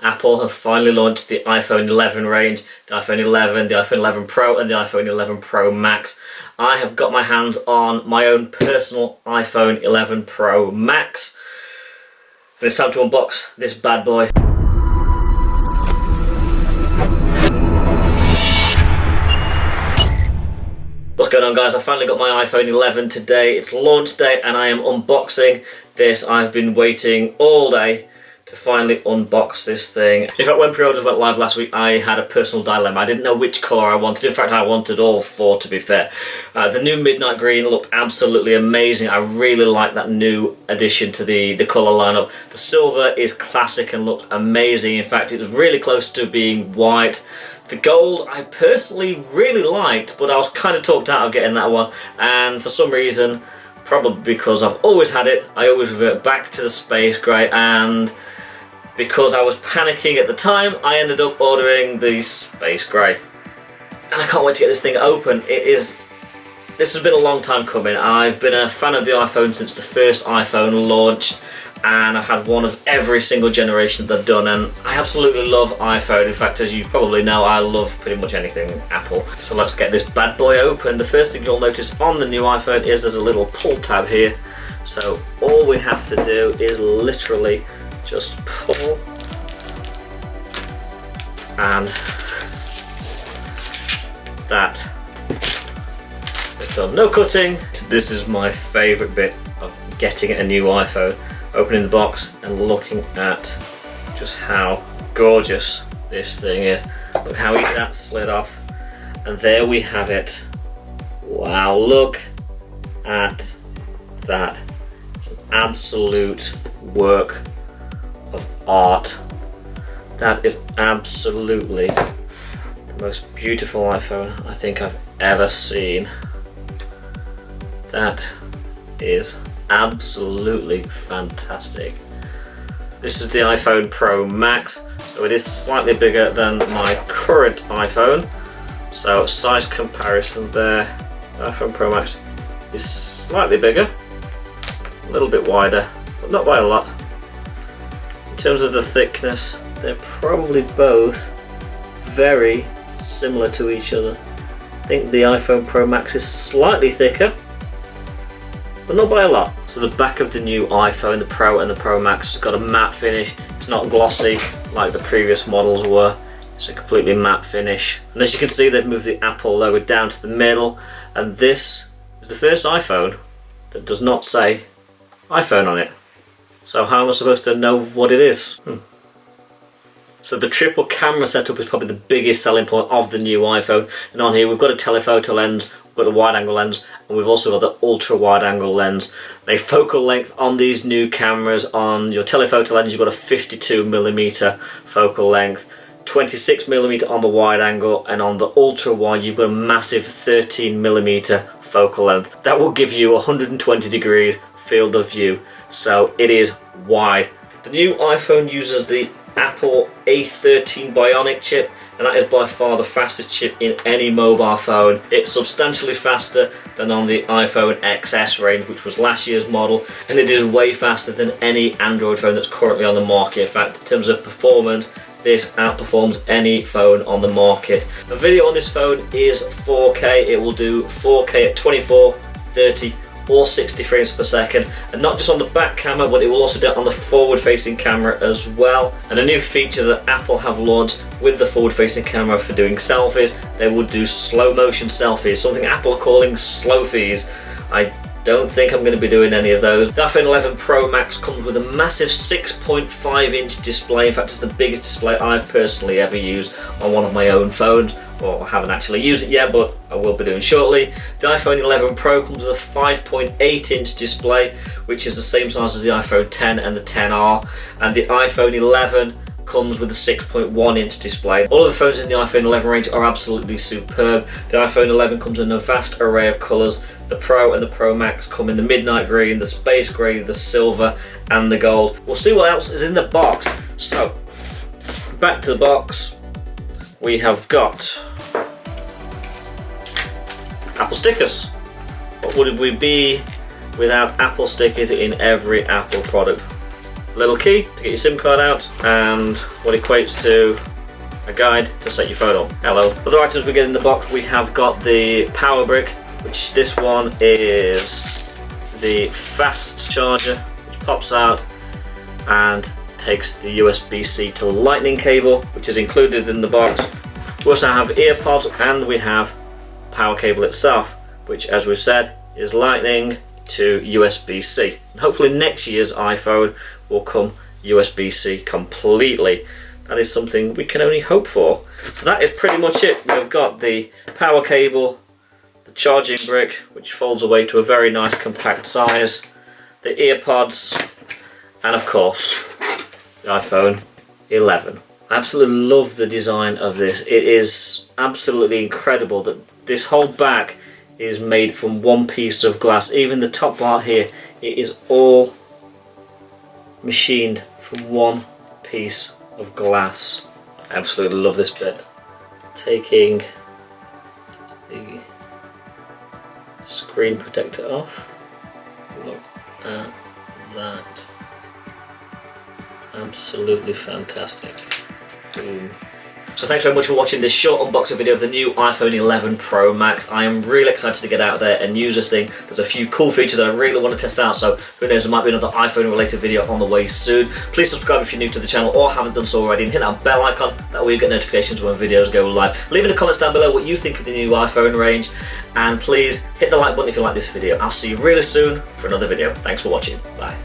Apple have finally launched the iPhone 11 range, the iPhone 11, the iPhone 11 Pro and the iPhone 11 Pro Max. I have got my hands on my own personal iPhone 11 Pro Max. And it's time to unbox this bad boy. What's going on, guys? I finally got my iPhone 11 today. It's launch day and I am unboxing this. I've been waiting all day to finally unbox this thing. In fact, when pre-orders went live last week, I had a personal dilemma. I didn't know which colour I wanted. In fact, I wanted all four, to be fair. The new midnight green looked absolutely amazing. I really like that new addition to the colour lineup. The silver is classic and looked amazing. In fact, it was really close to being white. The gold I personally really liked, but I was kind of talked out of getting that one. And for some reason, probably because I've always had it, I always revert back to the space grey, and because I was panicking at the time, I ended up ordering the space grey. And I can't wait to get this thing open. This has been a long time coming. I've been a fan of the iPhone since the first iPhone launched, and I've had one of every single generation that they've done, and I absolutely love iPhone. In fact, as you probably know, I love pretty much anything Apple. So let's get this bad boy open. The first thing you'll notice on the new iPhone is there's a little pull tab here. So all we have to do is literally just pull, and that is done. No cutting. This is my favourite bit of getting a new iPhone. Opening the box and looking at just how gorgeous this thing is. Look how easy that slid off, and there we have it. Wow, look at that. It's an absolute work of art. That is absolutely the most beautiful iPhone I think I've ever seen. That is absolutely fantastic. This is the iPhone Pro Max, so it is slightly bigger than my current iPhone. So size comparison there, the iPhone Pro Max is slightly bigger, a little bit wider, but not by a lot. In terms of the thickness, they're probably both very similar to each other. I think the iPhone Pro Max is slightly thicker, but not by a lot. So the back of the new iPhone, the Pro and the Pro Max, has got a matte finish. It's not glossy like the previous models were. It's a completely matte finish. And as you can see, they've moved the Apple logo down to the middle. And this is the first iPhone that does not say iPhone on it. So how am I supposed to know what it is? So the triple camera setup is probably the biggest selling point of the new iPhone. And on here we've got a telephoto lens, we've got a wide angle lens, and we've also got the ultra wide angle lens. A focal length on these new cameras, on your telephoto lens you've got a 52mm focal length, 26mm on the wide angle, and on the ultra wide you've got a massive 13mm focal length. That will give you 120 degrees field of view, so it is wide. The new iPhone uses the Apple A13 Bionic chip, and that is by far the fastest chip in any mobile phone. It's substantially faster than on the iPhone XS range, which was last year's model, and it is way faster than any Android phone that's currently on the market. In fact, in terms of performance, this outperforms any phone on the market. The video on this phone is 4K. It will do 4K at 24, 30, or 60 frames per second, and not just on the back camera, but it will also do it on the forward-facing camera as well. And a new feature that Apple have launched with the forward-facing camera for doing selfies, they will do slow motion selfies, something Apple are calling slow-fies. I don't think I'm going to be doing any of those. The iPhone 11 Pro Max comes with a massive 6.5-inch display. In fact, it's the biggest display I've personally ever used on one of my own phones. Well, I haven't actually used it yet, but I will be doing shortly. The iPhone 11 Pro comes with a 5.8-inch display, which is the same size as the iPhone 10 and the 10R, and the iPhone 11 comes with a 6.1-inch display. All of the phones in the iPhone 11 range are absolutely superb. The iPhone 11 comes in a vast array of colours. The Pro and the Pro Max come in the midnight green, the space grey, the silver and the gold. We'll see what else is in the box. So, back to the box. We have got Apple stickers. What would we be without Apple stickers in every Apple product? a little key to get your SIM card out, and what equates to a guide to set your phone on. Hello. Other items we get in the box, we have got the power brick, which this one is the fast charger, which pops out and takes the USB-C to lightning cable, which is included in the box. We also have ear pods, and we have power cable itself, which, as we've said, is lightning to USB-C. And hopefully next year's iPhone will come USB-C completely. That is something we can only hope for. So that is pretty much it. We've got the power cable, the charging brick, which folds away to a very nice compact size, the ear pods, and of course the iPhone 11. I absolutely love the design of this. It is absolutely incredible that this whole back is made from one piece of glass. Even the top part here, it is all machined from one piece of glass. I absolutely love this bit. Taking the screen protector off. Look at that. Absolutely fantastic. Boom. So thanks very much for watching this short unboxing video of the new iPhone 11 Pro Max. I am really excited to get out there and use this thing. There's a few cool features that I really want to test out, so who knows, there might be another iPhone related video on the way soon. Please subscribe if you're new to the channel or haven't done so already, and hit that bell icon. That way you get notifications when videos go live. Leave in the comments down below what you think of the new iPhone range, and please hit the like button if you like this video. I'll see you really soon for another video. Thanks for watching. Bye.